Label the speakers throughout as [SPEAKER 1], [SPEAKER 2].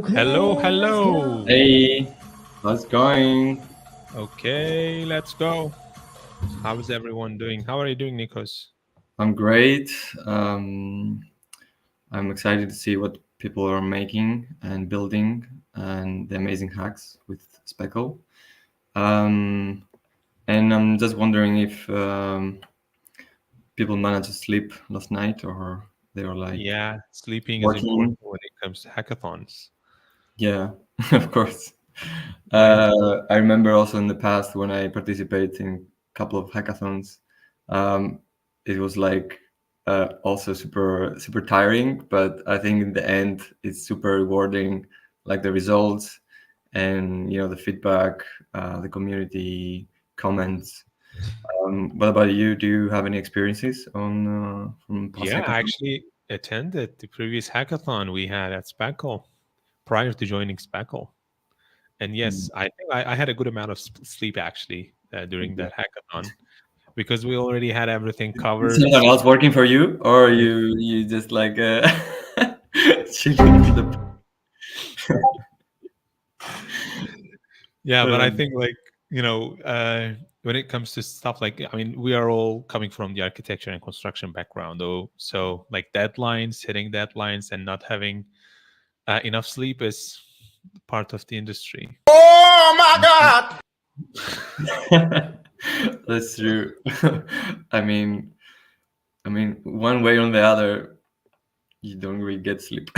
[SPEAKER 1] Hello, hello.
[SPEAKER 2] Hey, how's it going?
[SPEAKER 1] Okay, let's go. How is everyone doing? How are you doing, Nikos?
[SPEAKER 2] I'm great. I'm excited to see what people are making and building and the amazing hacks with Speckle. Um, and I'm just wondering if people managed to sleep last night or they were like
[SPEAKER 1] Yeah, sleeping is important
[SPEAKER 2] working.
[SPEAKER 1] when it comes to hackathons,
[SPEAKER 2] Yeah, of course.
[SPEAKER 1] right?
[SPEAKER 2] I remember also in the past when I participated in a couple of hackathons, um, it was like also super tiring, but I think in the end it's super rewarding, like the results and the feedback, the community comments. What about you? Do you have any experiences on from past
[SPEAKER 1] Yeah, I
[SPEAKER 2] hackathons?
[SPEAKER 1] actually attended the previous hackathon we had at Speckle prior to joining Speckle. And yes,
[SPEAKER 2] Mm.
[SPEAKER 1] I think I had a good amount of sleep actually during that hackathon because we already had everything
[SPEAKER 2] Is
[SPEAKER 1] covered.
[SPEAKER 2] someone else working for you, or you just like chilling in the
[SPEAKER 1] Yeah, but I
[SPEAKER 2] um,
[SPEAKER 1] think when it comes to stuff like, I mean, we are all coming from the architecture and construction background, though. So like deadlines, hitting deadlines, and not having enough sleep is part of the industry.
[SPEAKER 3] Oh my God!
[SPEAKER 2] That's true. I mean, one way or the other, you don't really get sleep.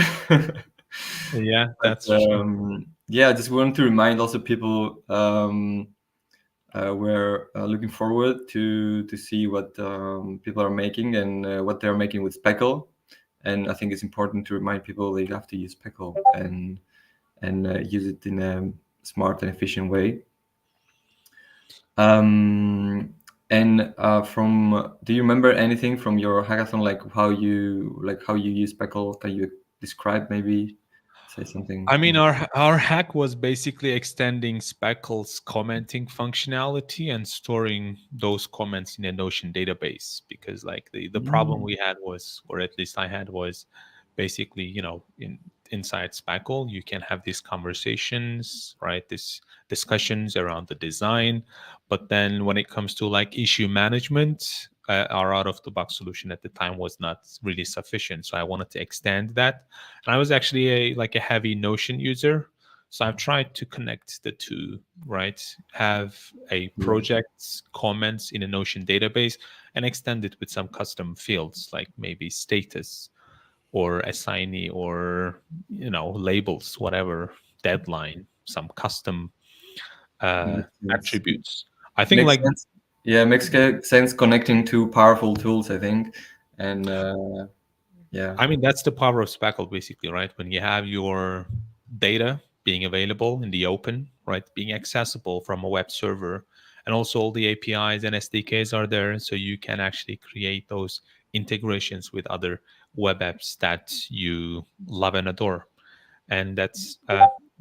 [SPEAKER 1] Yeah,
[SPEAKER 2] But
[SPEAKER 1] that's true.
[SPEAKER 2] yeah, I just want to remind also people we're looking forward to see what people are making and what they're making with Speckle. And I think it's important to remind people they have to use Speckle and use it in a smart and efficient way. And do you remember anything from your hackathon, like how you use Speckle? Can you describe, maybe say something?
[SPEAKER 1] I mean, our hack was basically extending Speckle's commenting functionality and storing those comments in a Notion database because like the problem
[SPEAKER 2] Mm.
[SPEAKER 1] we had was, or at least I had, was basically, inside Speckle, you can have these conversations, right? These discussions around the design, but then when it comes to like issue management, our out of the box solution at the time was not really sufficient. So I wanted to extend that, and I was actually a heavy Notion user. So I've tried to connect the two, right? Have a
[SPEAKER 2] Yeah.
[SPEAKER 1] project's comments in a Notion database and extend it with some custom fields like maybe status or assignee or labels, whatever, deadline, some custom
[SPEAKER 2] Makes sense.
[SPEAKER 1] attributes. I think
[SPEAKER 2] Makes
[SPEAKER 1] like
[SPEAKER 2] sense. Yeah, makes sense connecting two powerful tools, I think. And yeah.
[SPEAKER 1] I mean, that's the power of Speckle, basically, right? When you have your data being available in the open, right, being accessible from a web server, and also all the APIs and SDKs are there, so you can actually create those integrations with other web apps that you love and adore. And that's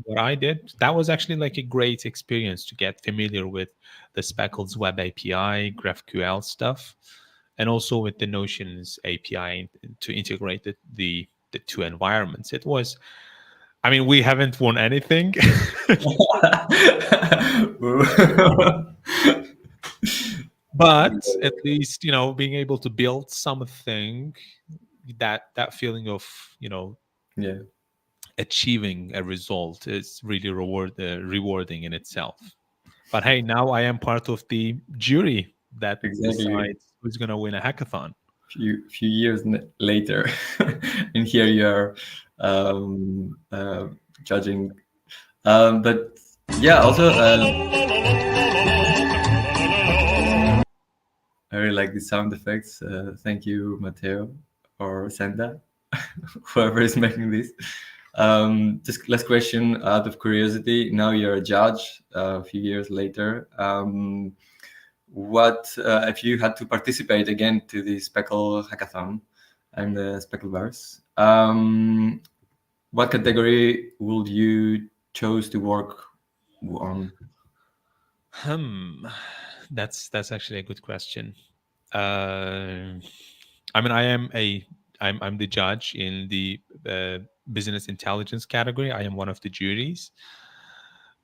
[SPEAKER 1] what I did. That was actually like a great experience to get familiar with the Speckle's web API, GraphQL stuff, and also with the Notion's API to integrate the two environments. It was, I mean, we haven't won anything, but at least being able to build something, that feeling of
[SPEAKER 2] Yeah.
[SPEAKER 1] achieving a result is really rewarding in itself. But hey, now I am part of the jury that
[SPEAKER 2] Exactly.
[SPEAKER 1] decides who's going to win a hackathon.
[SPEAKER 2] Few years later, and here you are judging. But yeah, also I really like the sound effects. Thank you, Matteo or Senda, whoever is making this. Just last question out of curiosity. Now you're a judge a few years later. What if you had to participate again to the Speckle Hackathon and the Speckleverse? What category would you chose to work on?
[SPEAKER 1] Hmm, that's actually a good question. Uh, I mean, I'm the judge in the business intelligence category. I am one of the juries,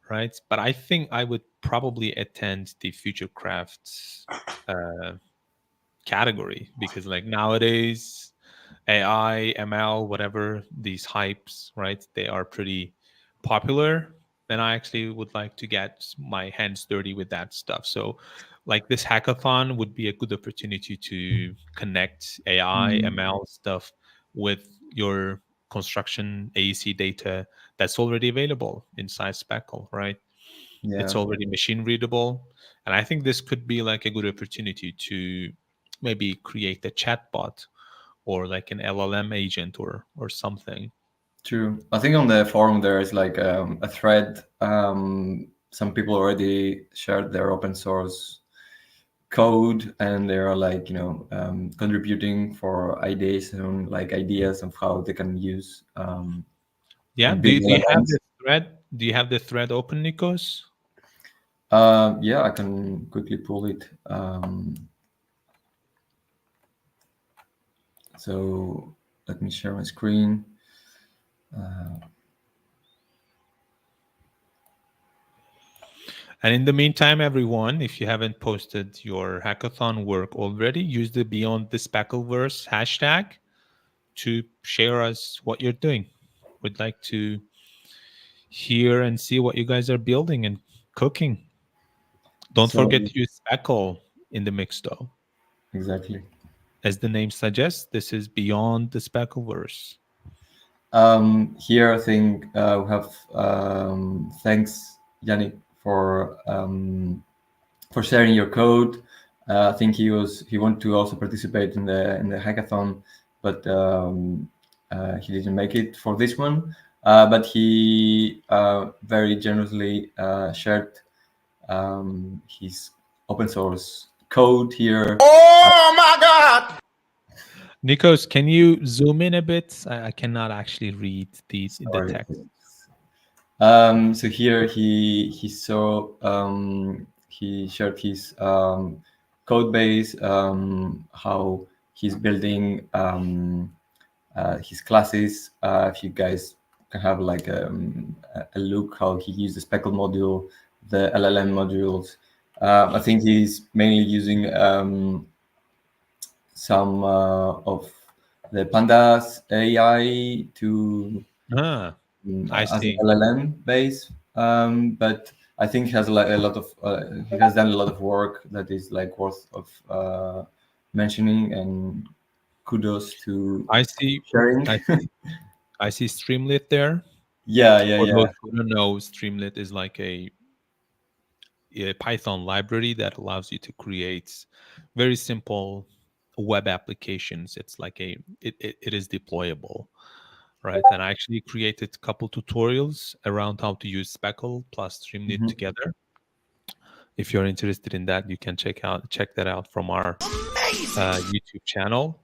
[SPEAKER 1] right? But I think I would probably attend the future crafts category, because like nowadays AI, ML, whatever these hypes, right? They are pretty popular. And I actually would like to get my hands dirty with that stuff. So, like this hackathon would be a good opportunity to connect AI,
[SPEAKER 2] Mm,
[SPEAKER 1] ML stuff with your construction AEC data that's already available inside Speckle, right? It's
[SPEAKER 2] yeah,
[SPEAKER 1] already machine readable. And I think this could be like a good opportunity to maybe create a chatbot or like an LLM agent or something.
[SPEAKER 2] true. I think on the forum there is like a thread. Some people already shared their open source code, and they are like contributing for ideas and like ideas of how they can use
[SPEAKER 1] Yeah.
[SPEAKER 2] like big
[SPEAKER 1] Do you have
[SPEAKER 2] LLMs.
[SPEAKER 1] the thread? Do you have the thread open, Nikos?
[SPEAKER 2] Yeah, I can quickly pull it. So let me share my screen.
[SPEAKER 1] And in the meantime, everyone, if you haven't posted your hackathon work already, use the Beyond the Speckleverse hashtag to share us what you're doing. We'd like to hear and see what you guys are building and cooking. Don't
[SPEAKER 2] So
[SPEAKER 1] forget to use Speckle in the mix, though.
[SPEAKER 2] exactly.
[SPEAKER 1] As the name suggests, this is Beyond the Speckleverse.
[SPEAKER 2] Here, I think we have thanks, Yannick, for sharing your code. I think he wanted to also participate in the hackathon, but he didn't make it for this one. But he very generously shared his open source code here.
[SPEAKER 3] Oh my God!
[SPEAKER 1] Nikos, can you zoom in a bit? I cannot actually read the
[SPEAKER 2] Sorry.
[SPEAKER 1] text.
[SPEAKER 2] So here he saw he shared his code base, how he's building his classes. If you guys can have like a look how he used the Speckle module, the LLM modules. I think he's mainly using some of the Pandas AI to
[SPEAKER 1] Ah, I
[SPEAKER 2] as an
[SPEAKER 1] see.
[SPEAKER 2] LLM base, but I think he has like a lot of he has done a lot of work that is like worth of mentioning, and kudos to
[SPEAKER 1] I see.
[SPEAKER 2] sharing.
[SPEAKER 1] I see. I see Streamlit there.
[SPEAKER 2] Yeah, yeah,
[SPEAKER 1] For those
[SPEAKER 2] yeah.
[SPEAKER 1] who don't know, Streamlit is like a Python library that allows you to create very simple web applications. It's like it is deployable, right? And I actually created a couple tutorials around how to use Speckle plus Streamlit
[SPEAKER 2] Mhm.
[SPEAKER 1] together. If you're interested in that, you can check that out from our YouTube channel.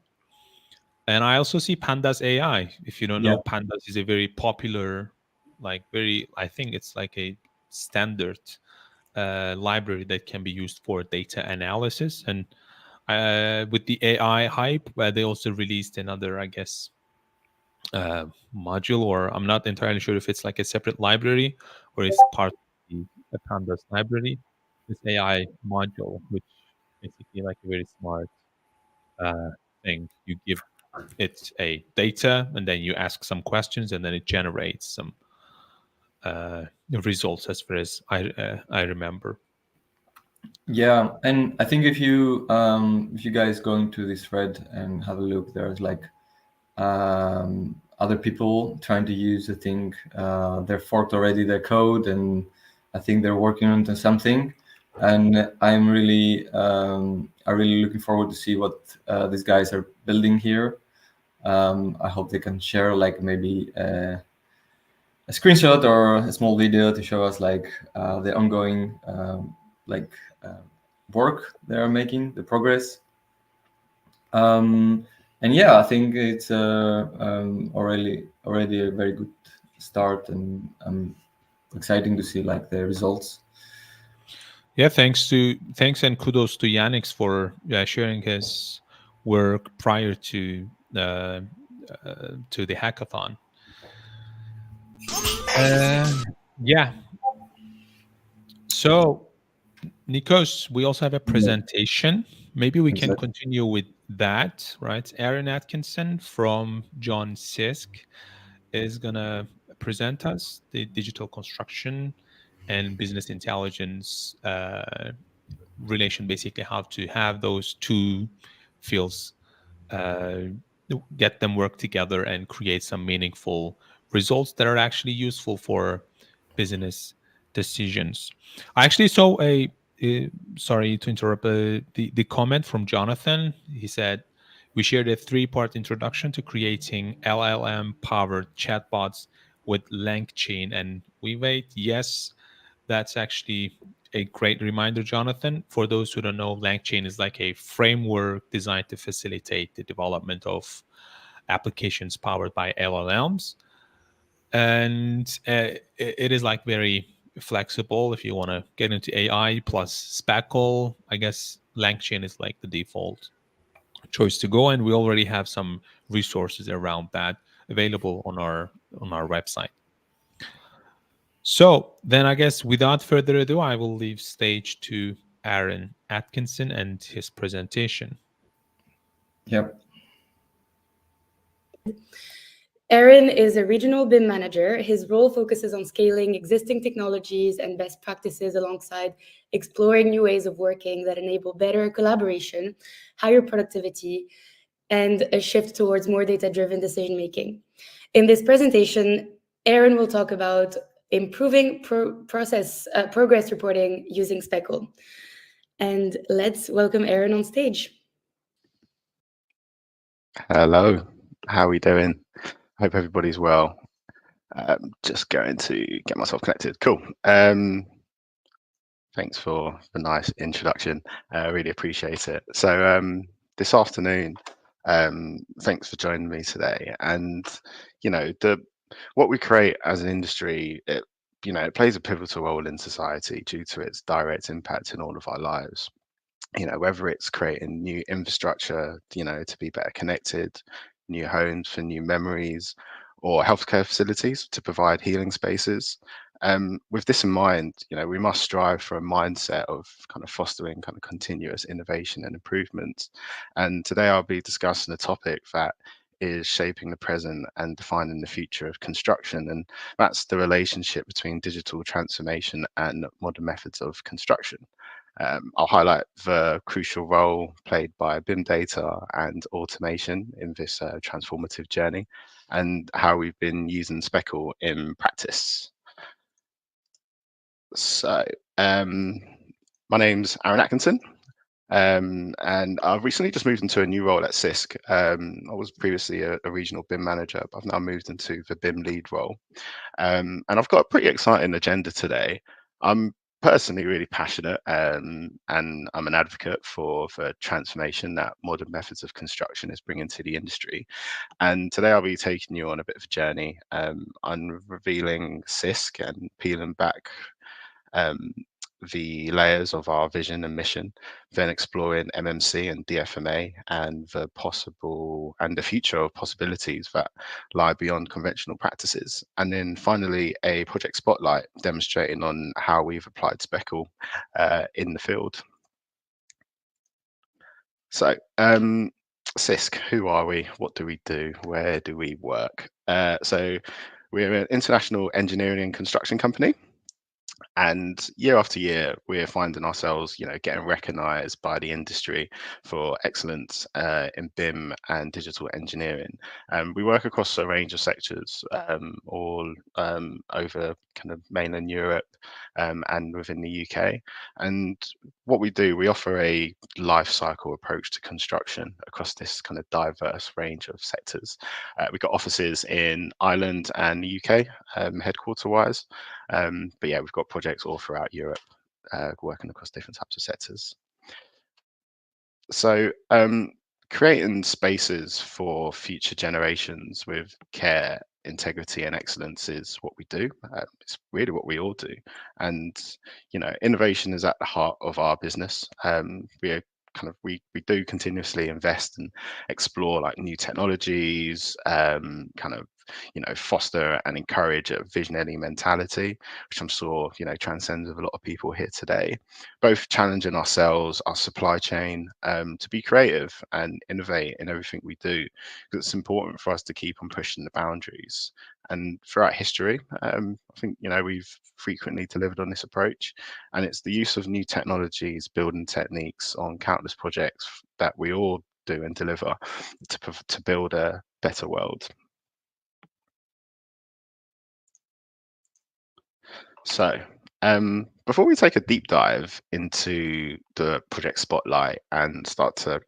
[SPEAKER 1] And I also see Pandas AI. If you don't
[SPEAKER 2] Yeah.
[SPEAKER 1] know, Pandas is a very popular, like very, I think it's like a standard library that can be used for data analysis. And with the AI hype, where they also released another, I guess, module, or I'm not entirely sure if it's like a separate library or it's part of the Pandas library. This AI module, which basically like a very smart uh, thing. You give it a data, and then you ask some questions, and then it generates some results as far as I remember.
[SPEAKER 2] Yeah, and I think if you guys go into this thread and have a look, there's like other people trying to use the thing. They're forked already their code, and I think they're working on something. And I really looking forward to see what these guys are building here. I hope they can share like maybe a screenshot or a small video to show us like the ongoing like uh, work they are making, the progress. And yeah, I think it's already a very good start, and exciting to see like the results.
[SPEAKER 1] Yeah, thanks and kudos to Yannick for sharing his work prior to the hackathon. Yeah. So, Nikos, we also have a presentation. Maybe we can
[SPEAKER 2] Exactly.
[SPEAKER 1] continue with that, right? Aaron Atkinson from John Sisk is going to present us the digital construction and business intelligence relation, basically how to have those two fields uh, get them work together and create some meaningful results that are actually useful for business decisions. I actually saw sorry to interrupt, the comment from Jonathan. He said, we shared a 3-part introduction to creating LLM powered chatbots with LangChain and WeWait. Yes, that's actually a great reminder, Jonathan. For those who don't know, LangChain is like a framework designed to facilitate the development of applications powered by LLMs. And it is like very flexible if you want to get into AI plus Spackle. I guess LangChain is like the default choice to go, and we already have some resources around that available on our website. So then I guess without further ado, I will leave stage to Aaron Atkinson and his presentation.
[SPEAKER 2] Yep.
[SPEAKER 4] Aaron is a regional BIM manager. His role focuses on scaling existing technologies and best practices alongside exploring new ways of working that enable better collaboration, higher productivity, and a shift towards more data-driven decision-making. In this presentation, Aaron will talk about improving progress reporting using Speckle. And let's welcome Aaron on stage.
[SPEAKER 5] Hello, how are we doing? Hope everybody's well. Just going to get myself connected. Cool. Thanks for the nice introduction. I really appreciate it. So this afternoon, thanks for joining me today. And you know, what we create as an industry, it plays a pivotal role in society due to its direct impact in all of our lives. Whether it's creating new infrastructure, to be better connected, new homes for new memories, or healthcare facilities to provide healing spaces. With this in mind, we must strive for a mindset of kind of fostering kind of continuous innovation and improvement. And today I'll be discussing a topic that is shaping the present and defining the future of construction, and that's the relationship between digital transformation and modern methods of construction. I'll highlight the crucial role played by BIM data and automation in this transformative journey, and how we've been using Speckle in practice. So, my name's Aaron Atkinson, and I've recently just moved into a new role at Sisk. I was previously a regional BIM manager, but I've now moved into the BIM lead role. And I've got a pretty exciting agenda today. I'm personally really passionate, and I'm an advocate for transformation that modern methods of construction is bringing to the industry. And today I'll be taking you on a bit of a journey, on revealing Sisk and peeling back the layers of our vision and mission, then exploring MMC and DFMA and the future of possibilities that lie beyond conventional practices. And then finally, a project spotlight demonstrating on how we've applied Speckle in the field. So, Sisk, who are we? What do we do? Where do we work? So we're an international engineering and construction company. And year after year, we're finding ourselves, getting recognised by the industry for excellence in BIM and digital engineering. We work across a range of sectors, all over kind of mainland Europe and within the UK. And what we do, we offer a life cycle approach to construction across this kind of diverse range of sectors. We've got offices in Ireland and the UK, headquarter-wise. But yeah, we've got projects all throughout Europe, working across different types of sectors. So creating spaces for future generations with care, integrity, and excellence is what we do. It's really what we all do. And, innovation is at the heart of our business. We do continuously invest and explore like new technologies, kind of foster and encourage a visionary mentality, which I'm sure, transcends with a lot of people here today, both challenging ourselves, our supply chain, to be creative and innovate in everything we do, because it's important for us to keep on pushing the boundaries. And throughout history, I think, we've frequently delivered on this approach, and it's the use of new technologies, building techniques on countless projects that we all do and deliver to build a better world. So before we take a deep dive into the project spotlight and start to,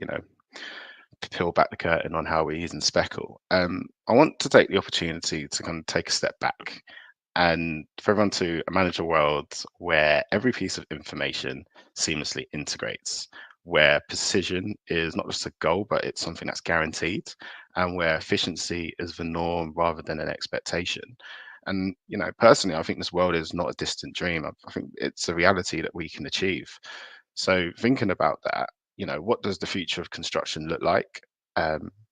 [SPEAKER 5] peel back the curtain on how we're using Speckle, I want to take the opportunity to kind of take a step back and for everyone to manage a world where every piece of information seamlessly integrates, where precision is not just a goal, but it's something that's guaranteed, and where efficiency is the norm rather than an expectation. And, personally, I think this world is not a distant dream. I think it's a reality that we can achieve. So thinking about that, what does the future of construction look like?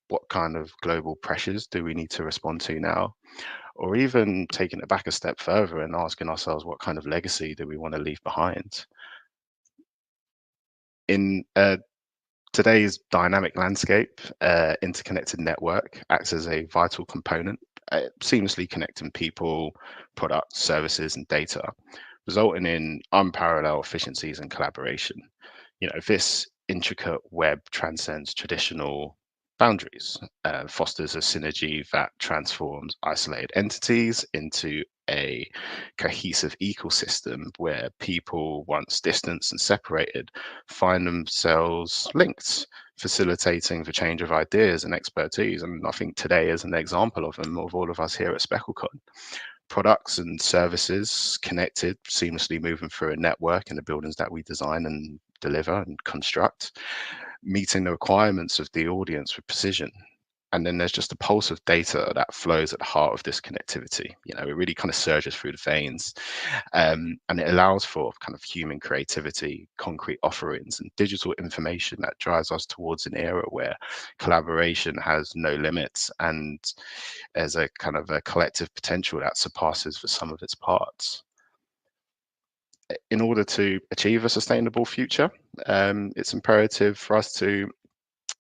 [SPEAKER 5] What kind of global pressures do we need to respond to now? Or even taking it back a step further and asking ourselves, what kind of legacy do we want to leave behind? In today's dynamic landscape, interconnected network acts as a vital component, seamlessly connecting people, products, services, and data, resulting in unparalleled efficiencies and collaboration. This intricate web transcends traditional boundaries, fosters a synergy that transforms isolated entities into a cohesive ecosystem where people, once distanced and separated, find themselves linked, facilitating the change of ideas and expertise. And I think today is an example of them, of all of us here at SpeckleCon. Products and services connected, seamlessly moving through a network in the buildings that we design and deliver and construct, meeting the requirements of the audience with precision. And then there's just a pulse of data that flows at the heart of this connectivity. It really kind of surges through the veins, and it allows for kind of human creativity, concrete offerings, and digital information that drives us towards an era where collaboration has no limits and there's a kind of a collective potential that surpasses the sum of its parts. In order to achieve a sustainable future, it's imperative for us to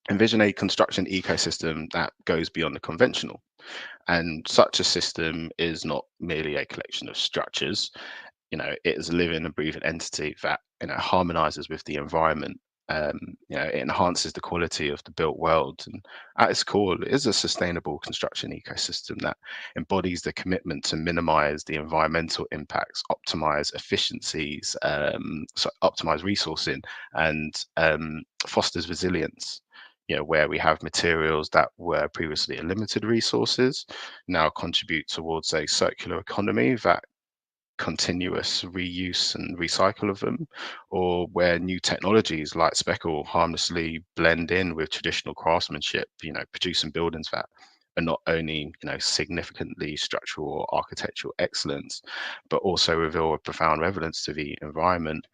[SPEAKER 5] envision a construction ecosystem that goes beyond the conventional. And such a system is not merely a collection of structures. It is a living and breathing entity that harmonizes with the environment. It enhances the quality of the built world, and at its core, it is a sustainable construction ecosystem that embodies the commitment to minimize the environmental impacts, optimize efficiencies, optimize resourcing, and fosters resilience. Where we have materials that were previously a limited resources now contribute towards a circular economy that continuous reuse and recycle of them, or where new technologies like Speckle harmlessly blend in with traditional craftsmanship, producing buildings that are not only, significantly structural or architectural excellence, but also reveal a profound relevance to the environment.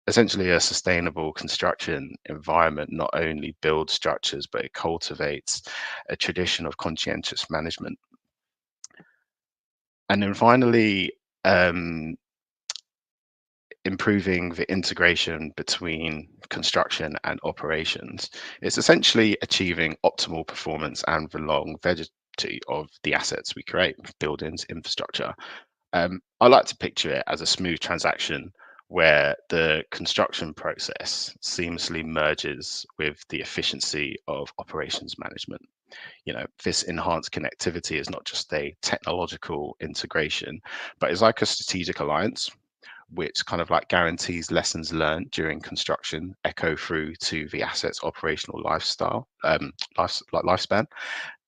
[SPEAKER 5] Essentially, a sustainable construction environment not only builds structures, but it cultivates a tradition of conscientious management. And then finally, improving the integration between construction and operations. It's essentially achieving optimal performance and the longevity of the assets we create, buildings, infrastructure. I like to picture it as a smooth transaction where the construction process seamlessly merges with the efficiency of operations management. This enhanced connectivity is not just a technological integration, but it's like a strategic alliance which kind of like guarantees lessons learned during construction echo through to the asset's operational lifespan.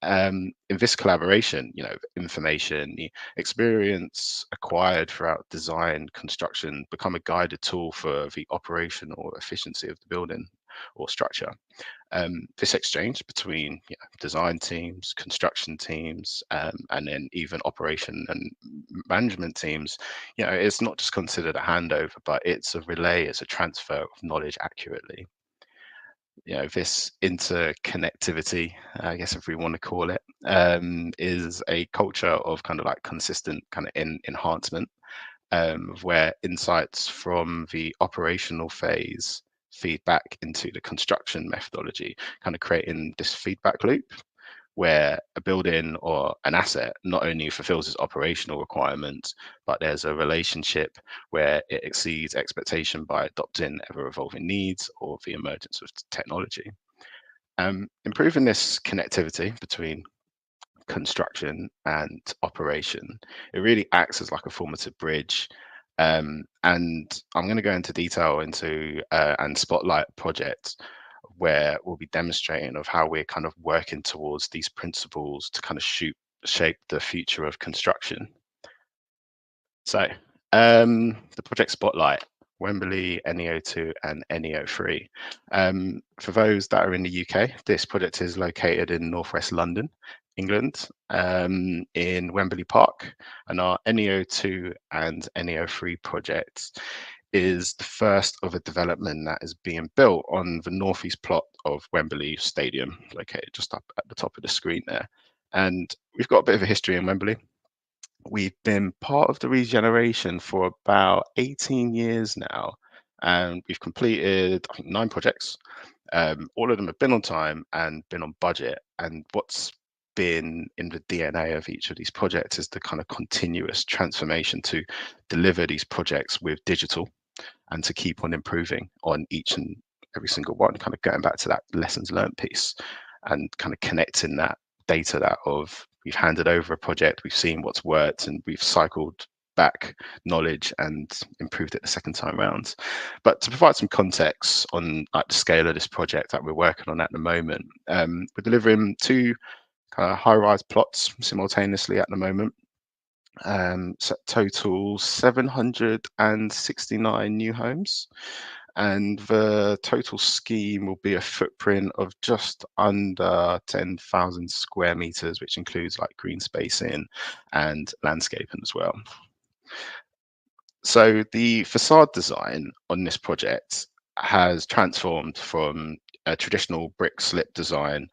[SPEAKER 5] In this collaboration, information, the experience acquired throughout design, construction become a guided tool for the operational efficiency of the building or structure. This exchange between design teams, construction teams, and then even operation and management teams, it's not just considered a handover, but it's a relay, it's a transfer of knowledge accurately. This interconnectivity, I guess if we want to call it, is a culture of kind of like consistent kind of enhancement, where insights from the operational phase feed back into the construction methodology, kind of creating this feedback loop where a building or an asset not only fulfills its operational requirements, but there's a relationship where it exceeds expectation by adopting ever-evolving needs or the emergence of technology. Improving this connectivity between construction and operation, it really acts as like a formative bridge. And I'm going to go into detail into and spotlight projects where we'll be demonstrating of how we're kind of working towards these principles to kind of shape the future of construction. So the project spotlight, Wembley, NEO2 and NEO3. For those that are in the UK, this project is located in northwest London, England, in Wembley Park, and our NEO2 and NEO3 projects is the first of a development that is being built on the northeast plot of Wembley Stadium, located just up at the top of the screen there. And we've got a bit of a history in Wembley. We've been part of the regeneration for about 18 years now, and we've completed, I think, 9 projects. All of them have been on time and been on budget. And what's been in the DNA of each of these projects is the kind of continuous transformation to deliver these projects with digital and to keep on improving on each and every single one, kind of going back to that lessons learned piece and kind of connecting that data that of we've handed over a project, we've seen what's worked, and we've cycled back knowledge and improved it the second time round. But to provide some context on like the scale of this project that we're working on at the moment, we're delivering 2 kind of high-rise plots simultaneously at the moment. So total 769 new homes, and the total scheme will be a footprint of just under 10,000 square meters, which includes like green spacing and landscaping as well. So the facade design on this project has transformed from a traditional brick slip design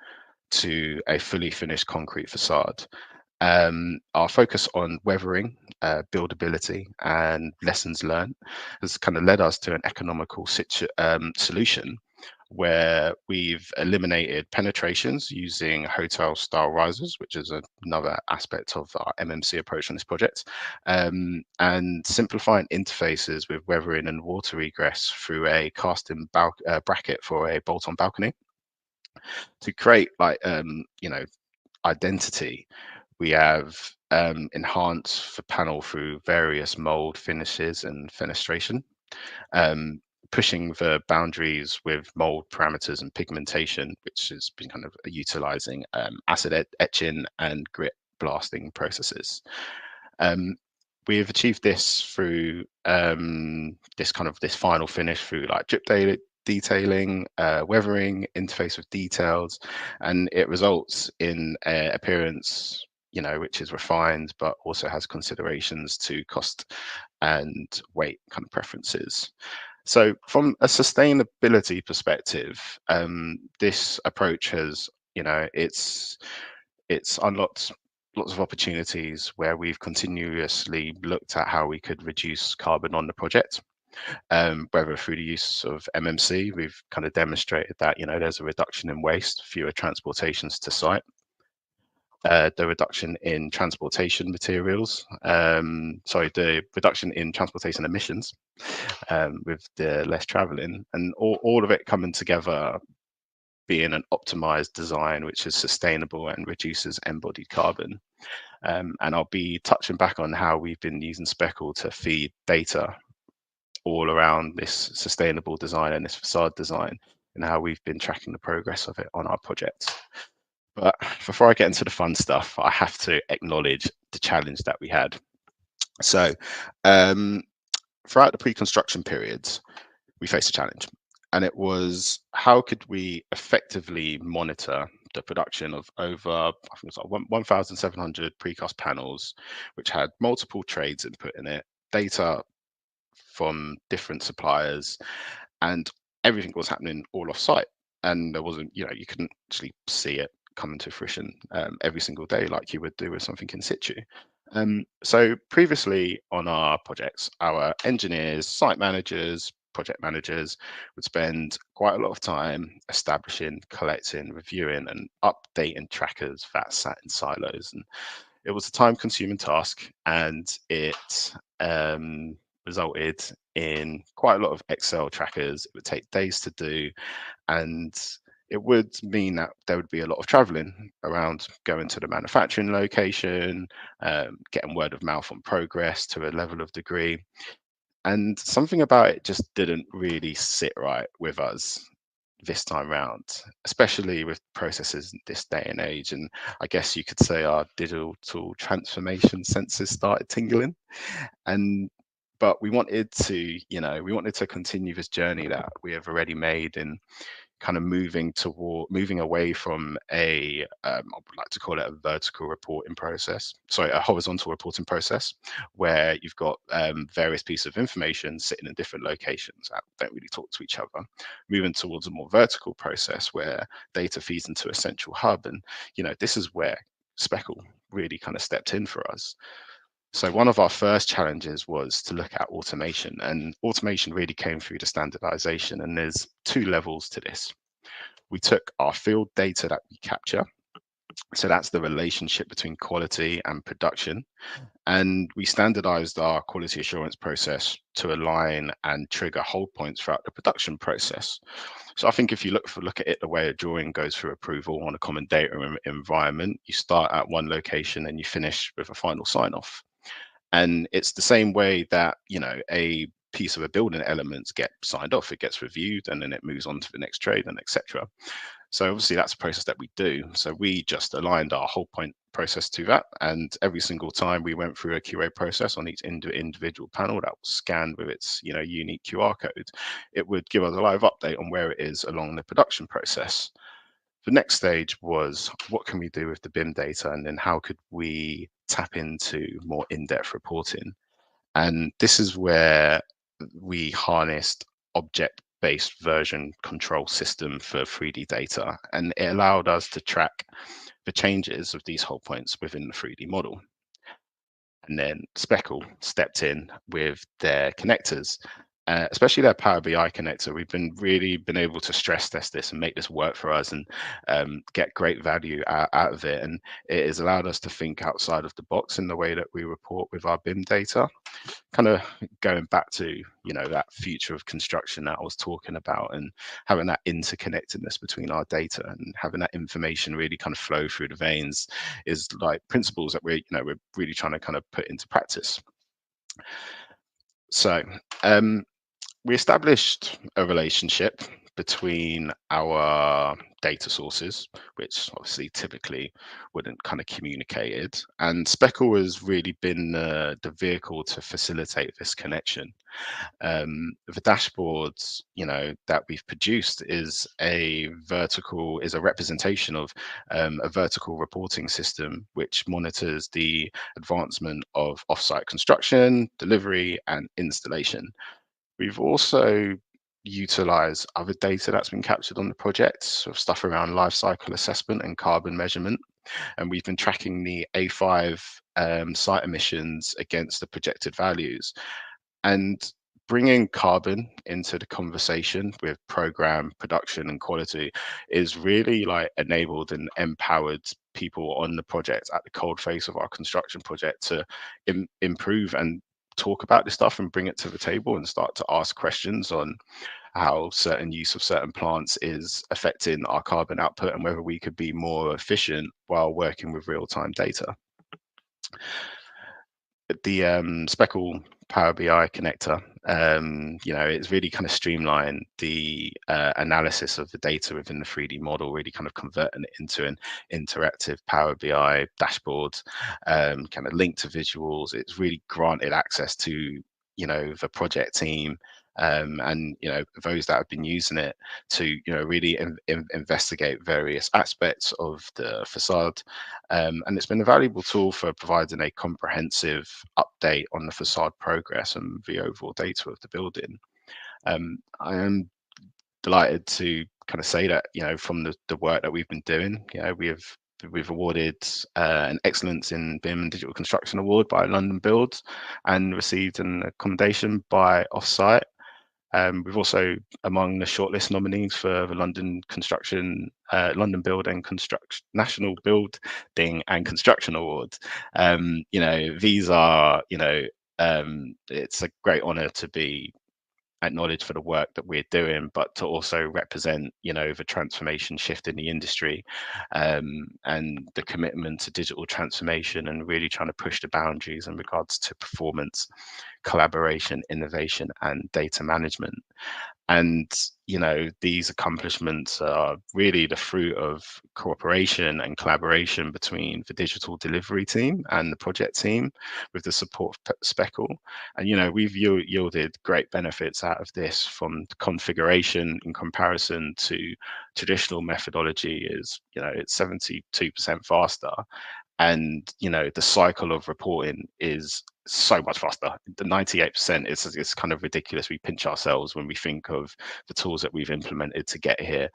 [SPEAKER 5] to a fully finished concrete facade. Our focus on weathering, buildability, and lessons learned has kind of led us to an economical solution where we've eliminated penetrations using hotel-style risers, which is another aspect of our MMC approach on this project, and simplifying interfaces with weathering and water egress through a cast-in bracket for a bolt-on balcony to create like identity. We have enhanced the panel through various mold finishes and fenestration, pushing the boundaries with mold parameters and pigmentation, which has been kind of utilizing acid etching and grit blasting processes. We've achieved this through this final finish through like drip detailing, weathering, interface with details, and it results in an appearance which is refined, but also has considerations to cost and weight kind of preferences. So from a sustainability perspective, this approach has, it's unlocked lots of opportunities where we've continuously looked at how we could reduce carbon on the project. Whether through the use of MMC, we've kind of demonstrated that, there's a reduction in waste, fewer transportations to site. The reduction in transportation materials, the reduction in transportation emissions with the less traveling, and all of it coming together being an optimized design which is sustainable and reduces embodied carbon. And I'll be touching back on how we've been using Speckle to feed data all around this sustainable design and this facade design and how we've been tracking the progress of it on our projects. But before I get into the fun stuff, I have to acknowledge the challenge that we had. So throughout the pre-construction periods, we faced a challenge, and it was how could we effectively monitor the production of over, I think it was like 1,700 precast panels, which had multiple trades input in it, data from different suppliers, and everything was happening all off site. And there wasn't, you couldn't actually see it coming to fruition every single day, like you would do with something in situ. So previously on our projects, our engineers, site managers, project managers would spend quite a lot of time establishing, collecting, reviewing, and updating trackers that sat in silos. And it was a time-consuming task, and it resulted in quite a lot of Excel trackers. It would take days to do, and it would mean that there would be a lot of traveling around, going to the manufacturing location, getting word of mouth on progress to a level of degree. And something about it just didn't really sit right with us this time round, especially with processes in this day and age. And I guess you could say our digital transformation senses started tingling. And but we wanted to, we wanted to continue this journey that we have already made in kind of moving away from I would like to call it a vertical reporting process, sorry, a horizontal reporting process, where you've got various pieces of information sitting in different locations that don't really talk to each other, moving towards a more vertical process where data feeds into a central hub. And this is where Speckle really kind of stepped in for us. So one of our first challenges was to look at automation, and automation really came through the standardization. And there's two levels to this. We took our field data that we capture, so that's the relationship between quality and production, and we standardized our quality assurance process to align and trigger hold points throughout the production process. So I think if you look at it the way a drawing goes through approval on a common data environment, you start at one location and you finish with a final sign off. And it's the same way that, a piece of a building elements get signed off, it gets reviewed, and then it moves on to the next trade and etc. So obviously that's a process that we do. So we just aligned our whole point process to that. And every single time we went through a QA process on each individual panel that was scanned with its, unique QR code, it would give us a live update on where it is along the production process. The next stage was, what can we do with the BIM data, and then how could we tap into more in-depth reporting? And this is where we harnessed object-based version control system for 3D data, and it allowed us to track the changes of these hold points within the 3D model. And then Speckle stepped in with their connectors, especially their Power BI connector. We've been able to stress test this and make this work for us, and get great value out of it. And it has allowed us to think outside of the box in the way that we report with our BIM data, kind of going back to that future of construction that I was talking about, and having that interconnectedness between our data and having that information really kind of flow through the veins is like principles that we're really trying to kind of put into practice. So we established a relationship between our data sources, which obviously typically wouldn't kind of communicated, and Speckle has really been the vehicle to facilitate this connection. The dashboards, that we've produced is a representation of a vertical reporting system which monitors the advancement of offsite construction, delivery, and installation. We've also utilized other data that's been captured on the project, sort of stuff around life cycle assessment and carbon measurement. And we've been tracking the A5 site emissions against the projected values. And bringing carbon into the conversation with program, production, and quality is really like enabled and empowered people on the project at the cold face of our construction project to improve and talk about this stuff and bring it to the table and start to ask questions on how certain use of certain plants is affecting our carbon output and whether we could be more efficient while working with real-time data. The Speckle Power BI connector, it's really kind of streamlined the analysis of the data within the 3D model, really kind of converting it into an interactive Power BI dashboard, kind of linked to visuals. It's really granted access to, the project team, and those that have been using it to really investigate various aspects of the facade, and it's been a valuable tool for providing a comprehensive update on the facade progress and the overall data of the building. I am delighted to kind of say that, you know, from the work that we've been doing, you know, we've awarded an Excellence in BIM and Digital Construction Award by London Build, and received an accommodation by Offsite. We've also among the shortlist nominees for the London Build and Construction National Building and Construction Awards. You know, these are, you know, it's a great honour to be acknowledged for the work that we're doing, but to also represent, you know, the transformation shift in the industry, and the commitment to digital transformation, and really trying to push the boundaries in regards to performance, collaboration, innovation, and data management. And, you know, these accomplishments are really the fruit of cooperation and collaboration between the digital delivery team and the project team, with the support of Speckle. And, you know, we've yielded great benefits out of this, from the configuration in comparison to traditional methodology is, you know, it's 72% faster. And, you know, the cycle of reporting is so much faster. The 98% is kind of ridiculous. We pinch ourselves when we think of the tools that we've implemented to get here,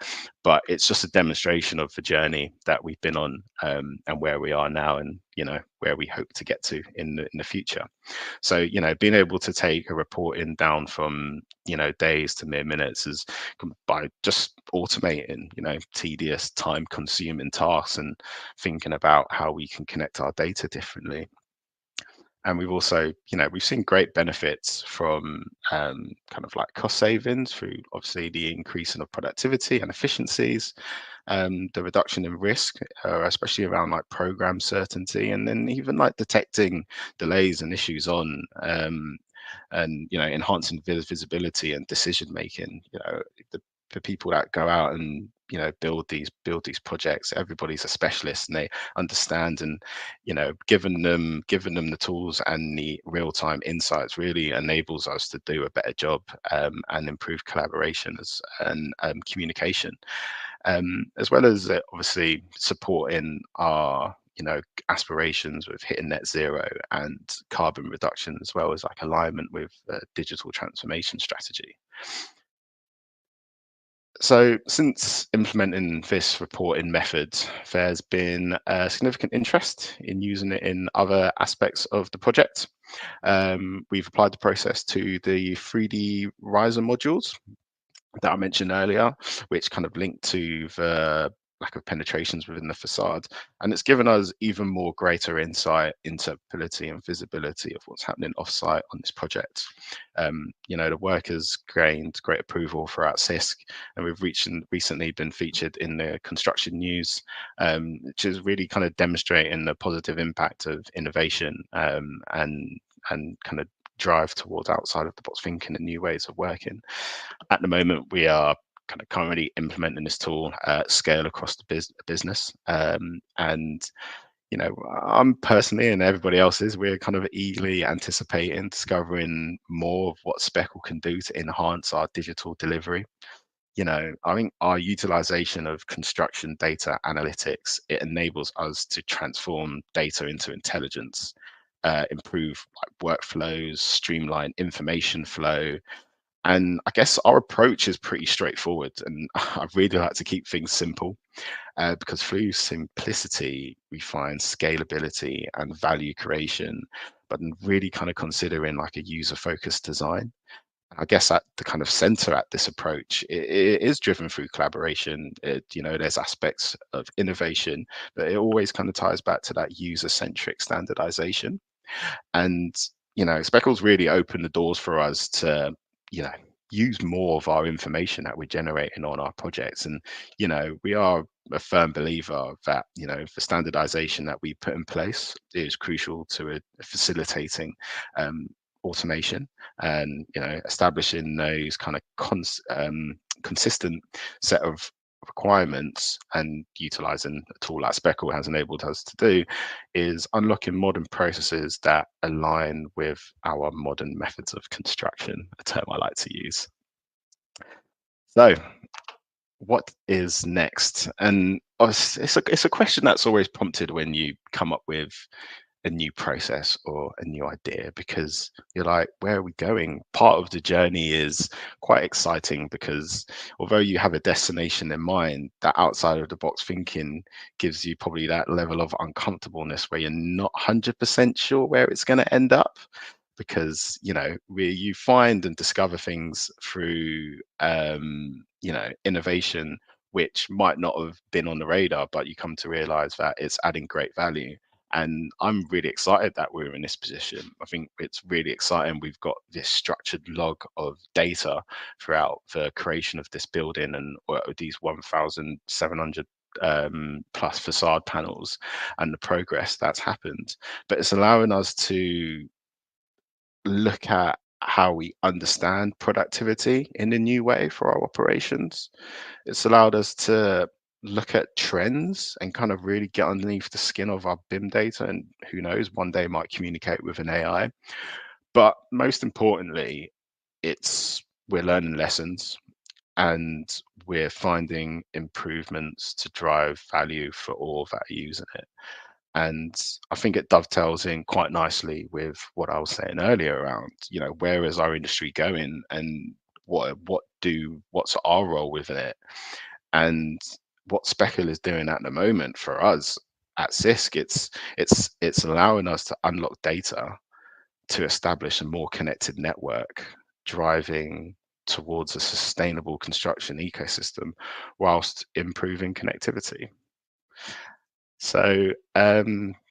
[SPEAKER 5] but it's just a demonstration of the journey that we've been on, and where we are now, and, you know, where we hope to get to in the future. So, you know, being able to take a reporting down from, you know, days to mere minutes is by just automating, you know, tedious, time consuming tasks, and thinking about how we can connect our data differently. And we've also, you know, we've seen great benefits from kind of like cost savings through obviously the increasing of productivity and efficiencies, the reduction in risk, especially around like program certainty, and then even like detecting delays and issues on, and, you know, enhancing visibility and decision making. You know, the people that go out and, you know, build these projects, everybody's a specialist, and they understand, and, you know, giving them the tools and the real-time insights really enables us to do a better job, and improve collaboration and communication, as well as obviously supporting our, you know, aspirations with hitting net zero and carbon reduction, as well as like alignment with digital transformation strategy. So since implementing this reporting method, there's been a significant interest in using it in other aspects of the project. We've applied the process to the 3D riser modules that I mentioned earlier, which kind of link to the lack of penetrations within the facade. And it's given us even more greater insight, interpretability, and visibility of what's happening offsite on this project. You know, the work has gained great approval throughout Sisk, and we've recently been featured in the construction news, which is really kind of demonstrating the positive impact of innovation, and kind of drive towards outside of the box thinking and new ways of working. At the moment, we are kind of currently implementing this tool at scale across the business, and, you know, I'm personally, and everybody else is, we're kind of eagerly anticipating discovering more of what Speckle can do to enhance our digital delivery. You know, I think our utilization of construction data analytics, it enables us to transform data into intelligence, improve like workflows, streamline information flow. And I guess our approach is pretty straightforward, and I really like to keep things simple, because through simplicity we find scalability and value creation, but really kind of considering like a user-focused design. I guess at the kind of center at this approach, it is driven through collaboration. You know, there's aspects of innovation, but it always kind of ties back to that user-centric standardization. And, you know, Speckle's really opened the doors for us to, you know, use more of our information that we're generating on our projects. And, you know, we are a firm believer that, you know, the standardization that we put in place is crucial to facilitating automation, and, you know, establishing those kind of consistent set of requirements, and utilizing a tool like Speckle has enabled us to do, is unlocking modern processes that align with our modern methods of construction, a term I like to use. So what is next? And it's a question that's always prompted when you come up with a new process or a new idea, because you're like, where are we going? Part of the journey is quite exciting, because although you have a destination in mind, that outside of the box thinking gives you probably that level of uncomfortableness where you're not 100% sure where it's going to end up, because where you find and discover things through innovation which might not have been on the radar, but you come to realize that it's adding great value. And I'm really excited that we're in this position. I think it's really exciting. We've got this structured log of data throughout the creation of this building and these 1,700 plus facade panels and the progress that's happened. But it's allowing us to look at how we understand productivity in a new way for our operations. It's allowed us to look at trends and kind of really get underneath the skin of our BIM data, and who knows, one day might communicate with an AI. But most importantly, we're learning lessons and we're finding improvements to drive value for all that are using it. And I think it dovetails in quite nicely with what I was saying earlier around, where is our industry going, and what's our role within it. And what Speckle is doing at the moment for us at Sisk, it's allowing us to unlock data to establish a more connected network, driving towards a sustainable construction ecosystem whilst improving connectivity. So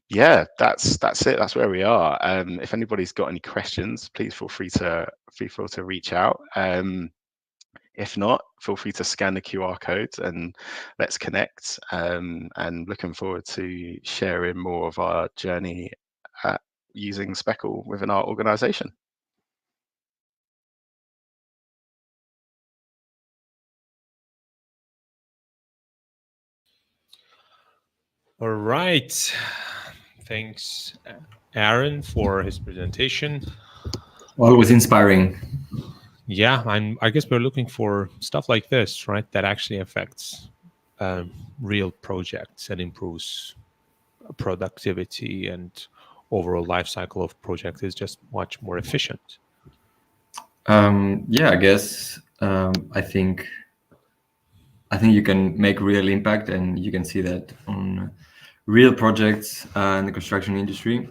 [SPEAKER 5] yeah, that's it. That's where we are. If anybody's got any questions, please feel free to reach out. If not, feel free to scan the QR code and let's connect. And looking forward to sharing more of our journey using Speckle within our organization.
[SPEAKER 1] All right. Thanks, Aaron, for his presentation.
[SPEAKER 2] Always inspiring.
[SPEAKER 1] Yeah, I guess we're looking for stuff like this, right? That actually affects real projects and improves productivity, and overall life cycle of projects is just much more efficient.
[SPEAKER 2] Yeah, I guess I think you can make real impact, and you can see that on real projects in the construction industry.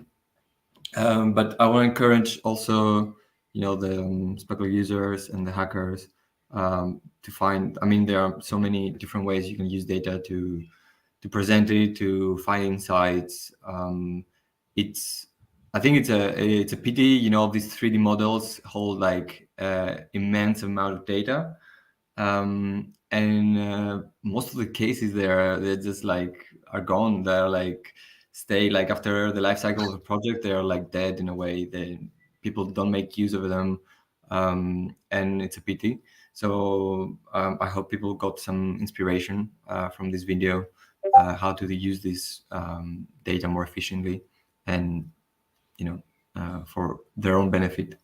[SPEAKER 2] But I want to encourage also, the Speckle users and the hackers to find. I mean, there are so many different ways you can use data to present it, to find insights. I think it's a pity, these 3D models hold like immense amount of data. And most of the cases they're just like are gone. They're like stay like after the life cycle of a project, they're like dead in a way. People don't make use of them, and it's a pity. So I hope people got some inspiration from this video, how to use this data more efficiently, and for their own benefit.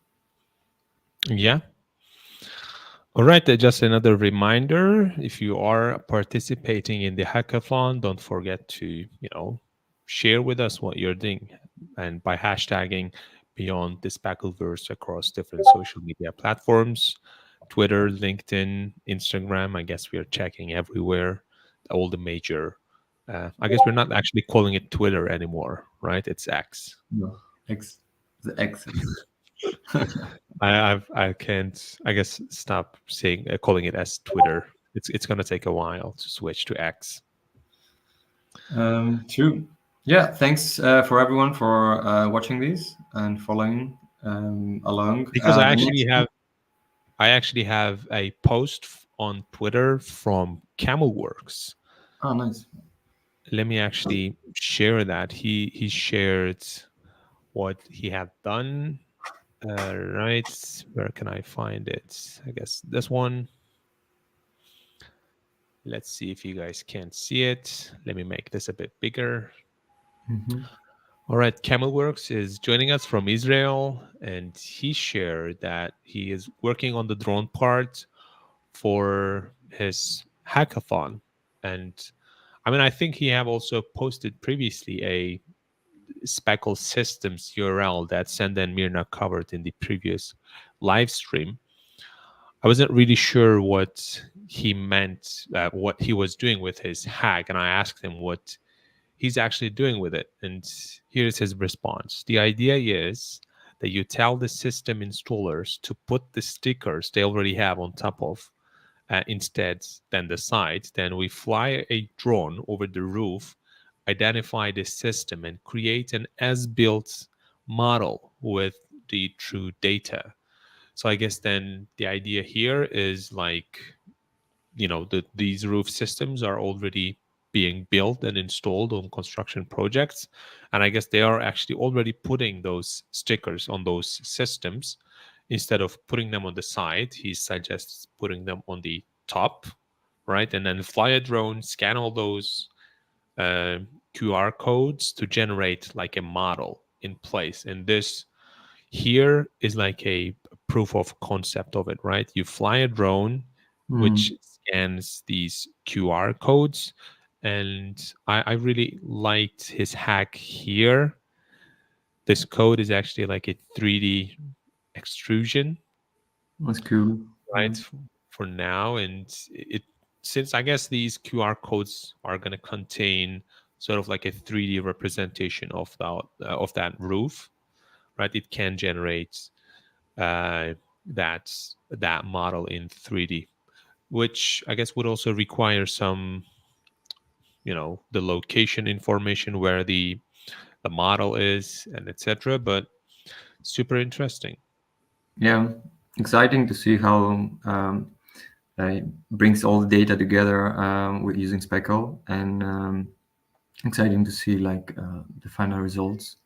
[SPEAKER 1] Yeah. All right, just another reminder, if you are participating in the hackathon, don't forget to, share with us what you're doing, and by hashtagging beyond the Spackleverse across different social media platforms, Twitter, LinkedIn, Instagram. I guess we are checking everywhere, all the major. I guess we're not actually calling it Twitter anymore, right? It's X.
[SPEAKER 2] No, the X.
[SPEAKER 1] I can't, I guess, stop saying calling it as Twitter. It's gonna take a while to switch to X.
[SPEAKER 2] True. Yeah. Thanks for everyone for watching this and following along.
[SPEAKER 1] Because I actually have a post on Twitter from Camelworks.
[SPEAKER 2] Oh, nice.
[SPEAKER 1] Let me actually share that. He shared what he had done. Right, where can I find it? I guess this one. Let's see if you guys can see it. Let me make this a bit bigger.
[SPEAKER 2] Mm-hmm.
[SPEAKER 1] All right, Camelworks is joining us from Israel, and he shared that he is working on the drone part for his hackathon. And I mean, I think he have also posted previously Speckle Systems URL that Senda and Mirna covered in the previous live stream, I wasn't really sure what he meant, what he was doing with his hack, and I asked him what he's actually doing with it. And here's his response. The idea is that you tell the system installers to put the stickers they already have on top of instead than the site. Then we fly a drone over the roof, identify the system, and create an as-built model with the true data. So I guess then the idea here is like, these roof systems are already being built and installed on construction projects, and I guess they are actually already putting those stickers on those systems. Instead of putting them on the side, he suggests putting them on the top, right? And then fly a drone, scan all those QR codes to generate like a model in place. And this here is like a proof of concept of it, right? You fly a drone which scans these QR codes. And I really liked his hack here. This code is actually like a 3D extrusion.
[SPEAKER 2] That's cool.
[SPEAKER 1] Right, for now. And it, since I guess these QR codes are going to contain sort of like a 3D representation of that roof, right? It can generate that model in 3D, which I guess would also require some, the location information where the model is and etc. But super interesting.
[SPEAKER 2] Yeah, exciting to see how it brings all the data together with using Speckle, and exciting to see like the final results.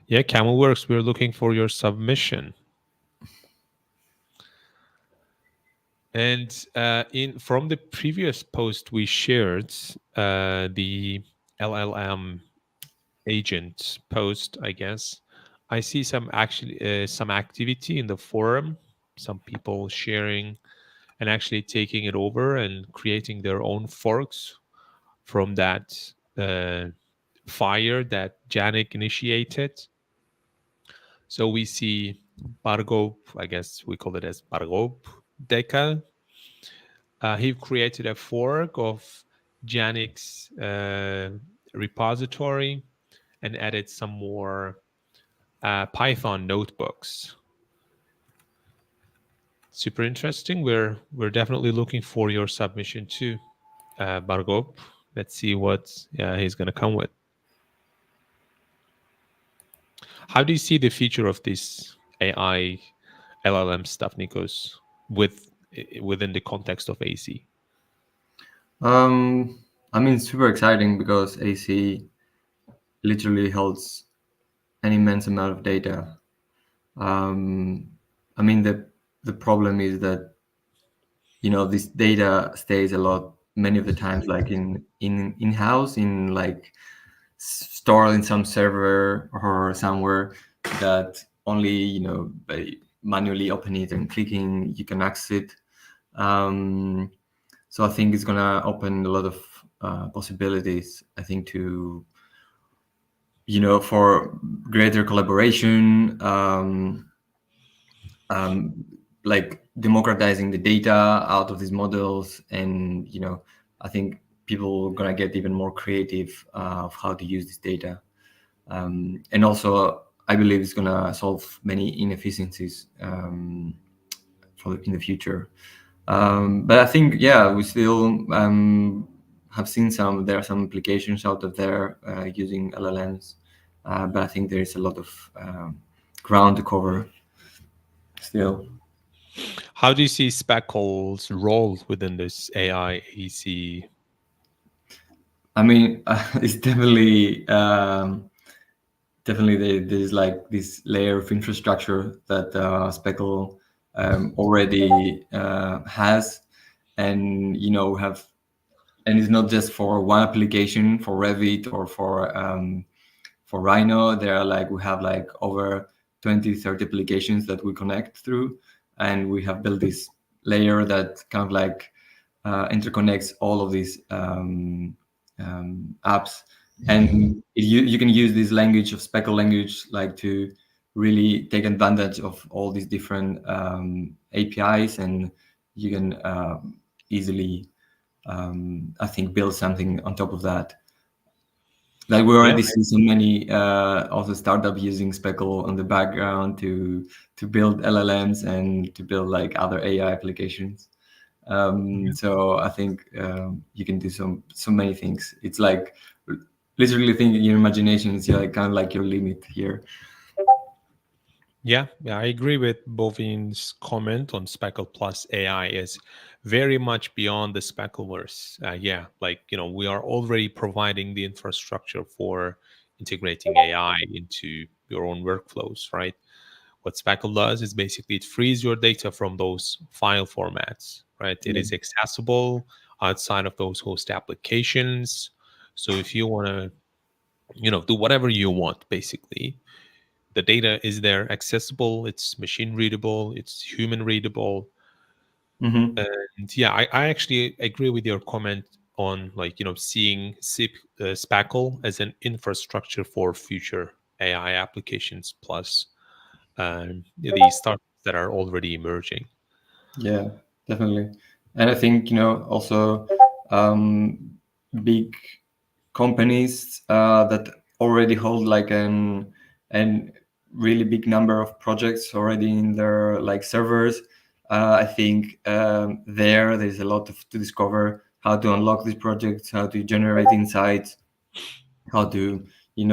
[SPEAKER 1] Yeah, CamelWorks, we're looking for your submission. And from the previous post we shared, the LLM agent post, I guess, I see some activity in the forum, some people sharing and actually taking it over and creating their own forks from that fire that Janik initiated. So we see Bargop, I guess we call it as Bargop Deka. He created a fork of Janik's repository and added some more Python notebooks. Super interesting. We're definitely looking for your submission too, Bargop. Let's see what he's going to come with. How do you see the future of this AI LLM stuff, Nikos, within the context of AC?
[SPEAKER 2] I mean, super exciting because AC literally holds an immense amount of data. I mean, the problem is that this data stays many of the times like in house, in like stored in some server or somewhere that only by manually opening it and clicking you can access it. So I think it's gonna open a lot of possibilities, I think, to for greater collaboration, like democratizing the data out of these models. And I think people are gonna get even more creative of how to use this data, and also I believe it's gonna solve many inefficiencies in the future. But I think we still have seen there are some applications out of there using LLMs, but I think there is a lot of ground to cover still.
[SPEAKER 1] How do you see Speckle's role within this AI AC?
[SPEAKER 2] I mean, it's definitely there's like this layer of infrastructure that Speckle already has, and and it's not just for one application, for Revit or for Rhino. We have like over 20-30 applications that we connect through, and we have built this layer that kind of like interconnects all of these apps and you can use this language of speckle language like to really take advantage of all these different APIs, and you can easily I think build something on top of that. Like we already see so many also startups using Speckle on the background to build LLMs and to build like other AI applications. So I think you can do so many things. It's like literally thinking your imagination is like kind of like your limit here.
[SPEAKER 1] Yeah, I agree with Bovin's comment on Speckle plus AI is very much beyond the Speckleverse. Like, we are already providing the infrastructure for integrating AI into your own workflows, right? What Speckle does is basically it frees your data from those file formats, right? It is accessible outside of those host applications. So if you want to, do whatever you want, basically, the data is there, accessible, it's machine readable, it's human readable.
[SPEAKER 2] Mm-hmm.
[SPEAKER 1] And yeah, I actually agree with your comment on like, seeing Spackle as an infrastructure for future AI applications plus the startups that are already emerging.
[SPEAKER 2] Yeah, definitely. And I think, also big companies that already hold like an really big number of projects already in their like servers. I think there's a lot to discover, how to unlock these projects, how to generate insights, how to, in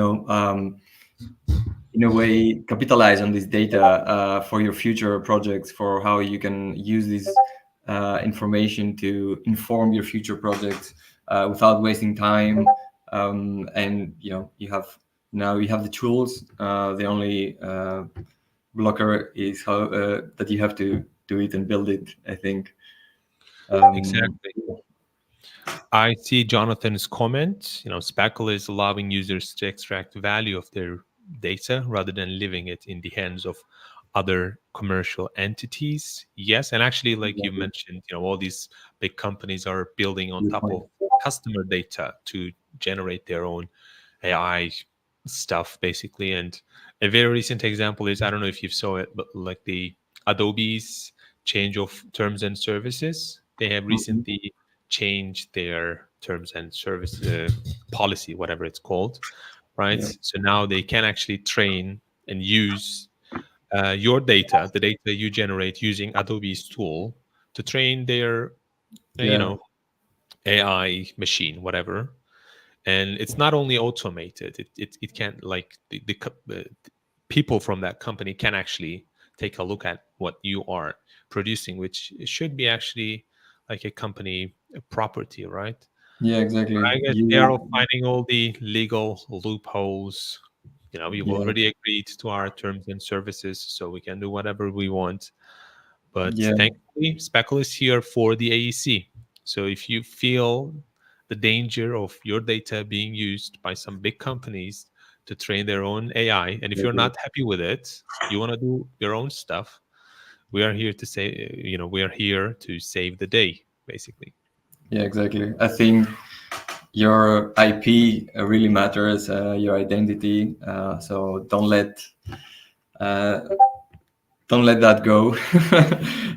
[SPEAKER 2] a way capitalize on this data for your future projects, for how you can use this information to inform your future projects without wasting time. And you have the tools. The only blocker is how that you have to do it and build it, I think.
[SPEAKER 1] Exactly. I see Jonathan's comment. Spackle is allowing users to extract value of their data rather than leaving it in the hands of other commercial entities. Yes, and actually, like you mentioned, all these big companies are building on
[SPEAKER 2] Good
[SPEAKER 1] top
[SPEAKER 2] point.
[SPEAKER 1] of customer data to generate their own AI stuff, basically. And a very recent example is, I don't know if you saw it, but like the Adobe's change of terms and services. They have
[SPEAKER 2] Mhm.
[SPEAKER 1] recently change their terms and service policy, whatever it's called, right?
[SPEAKER 2] Yeah.
[SPEAKER 1] So now they can actually train and use your data, the data you generate using Adobe's tool, to train their,
[SPEAKER 2] Yeah.
[SPEAKER 1] AI machine, whatever. And it's not only automated; it can like the people from that company can actually take a look at what you are producing, which should be actually like a company property, right?
[SPEAKER 2] Yeah, exactly.
[SPEAKER 1] I guess they are all finding all the legal loopholes. We've
[SPEAKER 2] Yeah.
[SPEAKER 1] already agreed to our terms and services, so we can do whatever we want. But
[SPEAKER 2] Yeah.
[SPEAKER 1] thankfully, Speckle is here for the AEC. So if you feel the danger of your data being used by some big companies to train their own AI, and if you're not happy with it, you want to do your own stuff, we are here to say, we are here to save the day, basically.
[SPEAKER 2] Yeah, exactly. I think your IP really matters, your identity. So uh, don't let that go.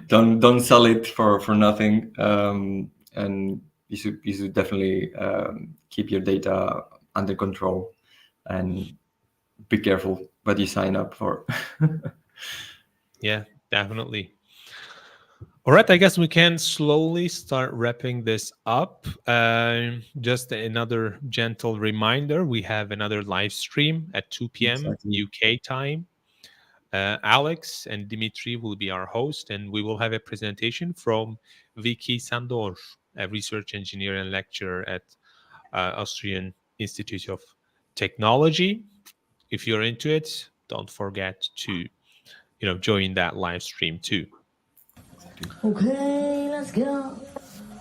[SPEAKER 2] Don't sell it for nothing. And you should definitely keep your data under control and be careful what you sign up for.
[SPEAKER 1] Yeah, definitely. All right, I guess we can slowly start wrapping this up. Just another gentle reminder, we have another live stream at 2 p.m.
[SPEAKER 2] Exactly.
[SPEAKER 1] UK time. Alex and Dimitri will be our host, and we will have a presentation from Vicky Sandor, a research engineer and lecturer at Austrian Institute of Technology. If you're into it, don't forget to join that live stream too.
[SPEAKER 3] Okay, let's go.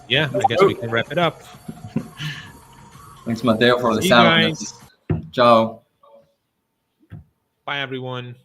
[SPEAKER 1] Yeah, I guess we can wrap it up.
[SPEAKER 2] Thanks, Matteo, for the
[SPEAKER 1] See you
[SPEAKER 2] sound.
[SPEAKER 1] guys.
[SPEAKER 2] Ciao.
[SPEAKER 1] Bye, everyone.